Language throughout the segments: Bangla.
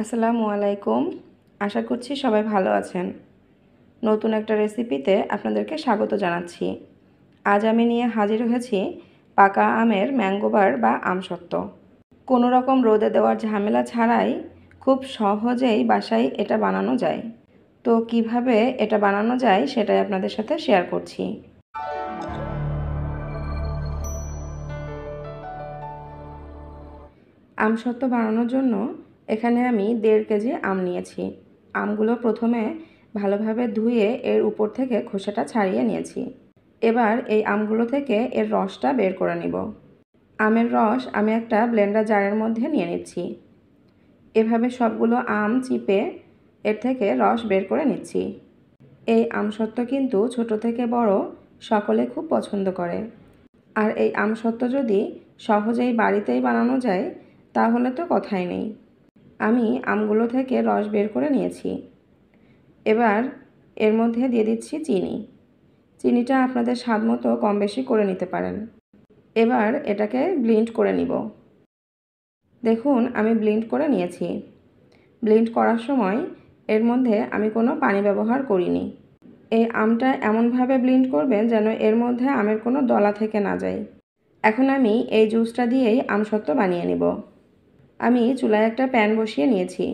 আসসালামু আলাইকুম। আশা করছি সবাই ভালো আছেন। নতুন একটা রেসিপিতে আপনাদেরকে স্বাগত জানাচ্ছি। আজ আমি নিয়ে হাজির হয়েছি পাকা আমের ম্যাঙ্গো বার বা আমসত্ত্ব। কোনো রকম রোদে দেওয়ার ঝামেলা ছাড়াই খুব সহজেই বাসায় এটা বানানো যায়। তো কিভাবে এটা বানানো যায় সেটাই আপনাদের সাথে শেয়ার করছি। আমসত্ত্ব বানানোর জন্য এখানে আমি 1.5 কেজি আম নিয়েছি। আমগুলো প্রথমে ভালোভাবে ধুয়ে এর উপর থেকে খোসাটা ছাড়িয়ে নিয়েছি। এবার এই আমগুলো থেকে এর রসটা বের করে নিব। আমের রস আমি একটা ব্লেন্ডার জারের মধ্যে নিয়ে নিচ্ছি। এভাবে সবগুলো আম চিপে এর থেকে রস বের করে নিচ্ছি। এই আমসত্ত্ব কিন্তু ছোট থেকে বড় সকলে খুব পছন্দ করে। আর এই আমসত্ত্ব যদি সহজেই বাড়িতেই বানানো যায় তাহলে তো কথাই নেই। আমি আমগুলো থেকে রস বের করে নিয়েছি। এবার এর মধ্যে দিয়ে দিচ্ছি চিনি। চিনিটা আপনাদের স্বাদ মতো কম বেশি করে নিতে পারেন। এবার এটাকে ব্লেন্ড করে নিব। দেখুন আমি ব্লেন্ড করে নিয়েছি। ব্লেন্ড করার সময় এর মধ্যে আমি কোনো পানি ব্যবহার করিনি। এই আমটা এমনভাবে ব্লেন্ড করবেন যেন এর মধ্যে আমের কোনো দলা থেকে না যায়। এখন আমি এই জুসটা দিয়েই আমসত্ত্ব বানিয়ে নেব। আমি চুলায় একটা প্যান বসিয়ে নিয়েছি।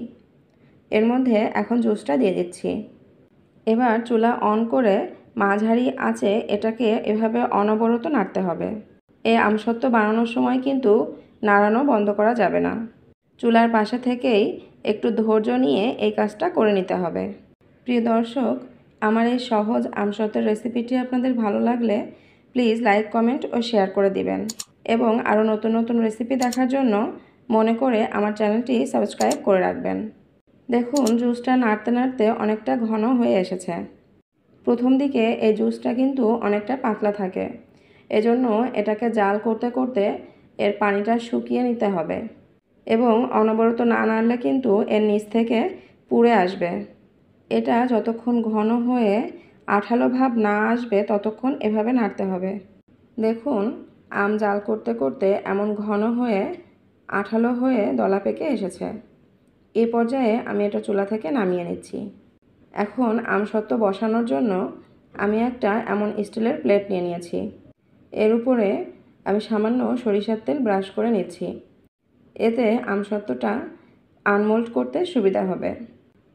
এর মধ্যে এখন জুসটা দিয়ে দিচ্ছি। এবার চুলা অন করে মাঝারি আঁচে এটাকে এভাবে অনবরত নাড়তে হবে। এই আমসত্ত্ব বানানোর সময় কিন্তু নাড়ানো বন্ধ করা যাবে না। চুলার পাশে থেকেই একটু ধৈর্য নিয়ে এই কাজটা করে নিতে হবে। প্রিয় দর্শক, আমার এই সহজ আমসত্ত্বের রেসিপিটি আপনাদের ভালো লাগলে প্লিজ লাইক, কমেন্ট ও শেয়ার করে দিবেন এবং আরও নতুন নতুন রেসিপি দেখার জন্য মনে করে আমার চ্যানেলটি সাবস্ক্রাইব করে রাখবেন। দেখুন জুসটা নাড়তে নাড়তে অনেকটা ঘন হয়ে এসেছে। প্রথম দিকে এই জুসটা কিন্তু অনেকটা পাতলা থাকে, এজন্য এটাকে জাল করতে করতে এর পানিটা শুকিয়ে নিতে হবে এবং অনবরত না নাড়লে কিন্তু এর নিচ থেকে পুড়ে আসবে। এটা যতক্ষণ ঘন হয়ে আঠালো ভাব না আসবে ততক্ষণ এভাবে নাড়তে হবে। দেখুন আম জাল করতে করতে এমন ঘন হয়ে আঠালো হয়ে দলা পেকে এসেছে। এই পর্যায়ে আমি এটা চুলা থেকে নামিয়ে নিচ্ছি। এখন আমসত্ত্ব বসানোর জন্য আমি একটা এমন স্টিলের প্লেট নিয়ে নিয়েছি। এর উপরে আমি সামান্য সরিষার তেল ব্রাশ করে নিচ্ছি। এতে আমসত্ত্বটা আনমোল্ড করতে সুবিধা হবে।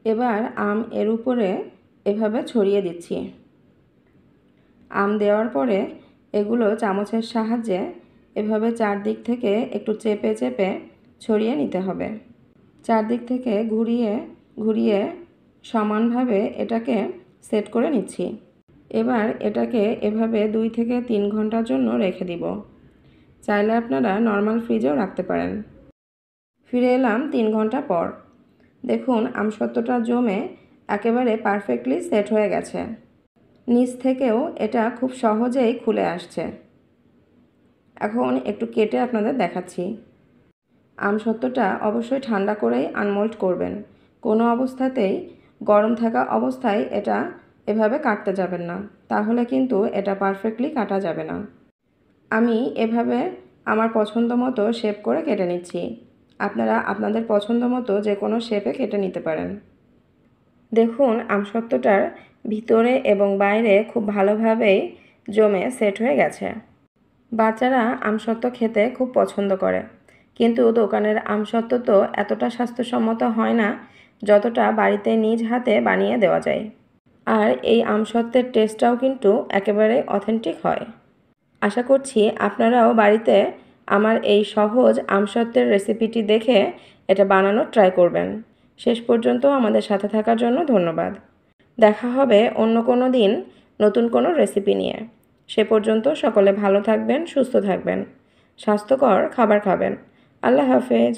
এবার আম এর উপরে এভাবে ছড়িয়ে দিচ্ছি। আম দেওয়ার পরে এগুলো চামচের সাহায্যে এভাবে চারদিক থেকে একটু চেপে চেপে ছড়িয়ে নিতে হবে। চারদিক থেকে ঘুরিয়ে ঘুরিয়ে সমানভাবে এটাকে সেট করে নিচ্ছি। এবার এটাকে এভাবে 2 থেকে 3 ঘন্টার জন্য রেখে দিব। চাইলে আপনারা নর্মাল ফ্রিজেও রাখতে পারেন। ফিরে এলাম 3 ঘন্টা পর। দেখুন আমসত্ত্বটা জমে একেবারে পারফেক্টলি সেট হয়ে গেছে। নিচ থেকেও এটা খুব সহজেই খুলে আসছে। এখন একটু কেটে আপনাদের দেখাচ্ছি। আমসত্ত্বটা অবশ্যই ঠান্ডা করেই আনমোল্ড করবেন। কোনো অবস্থাতেই গরম থাকা অবস্থায় এটা এভাবে কাটতে যাবেন না, তাহলে কিন্তু এটা পারফেক্টলি কাটা যাবে না। আমি এভাবে আমার পছন্দ মতো শেপ করে কেটে নিচ্ছি। আপনারা আপনাদের পছন্দ মতো যে কোনো শেপে কেটে নিতে পারেন। দেখুন আমসত্ত্বটার ভিতরে এবং বাইরে খুব ভালোভাবেই জমে সেট হয়ে গেছে। বাচ্চারা আমসত্ত্ব খেতে খুব পছন্দ করে, কিন্তু দোকানের আমসত্ত্ব তো এতটা স্বাস্থ্যসম্মত হয় না যতটা বাড়িতে নিজ হাতে বানিয়ে দেওয়া যায়। আর এই আমসত্ত্বের টেস্টটাও কিন্তু একেবারে অথেন্টিক হয়। আশা করছি আপনারাও বাড়িতে আমার এই সহজ আমসত্ত্বের রেসিপিটি দেখে এটা বানানোর ট্রাই করবেন। শেষ পর্যন্ত আমাদের সাথে থাকার জন্য ধন্যবাদ। দেখা হবে অন্য কোনো দিন নতুন কোনো রেসিপি নিয়ে। সে পর্যন্ত সকলে ভালো থাকবেন, সুস্থ থাকবেন, স্বাস্থ্যকর খাবার খাবেন। আল্লাহ হাফেজ।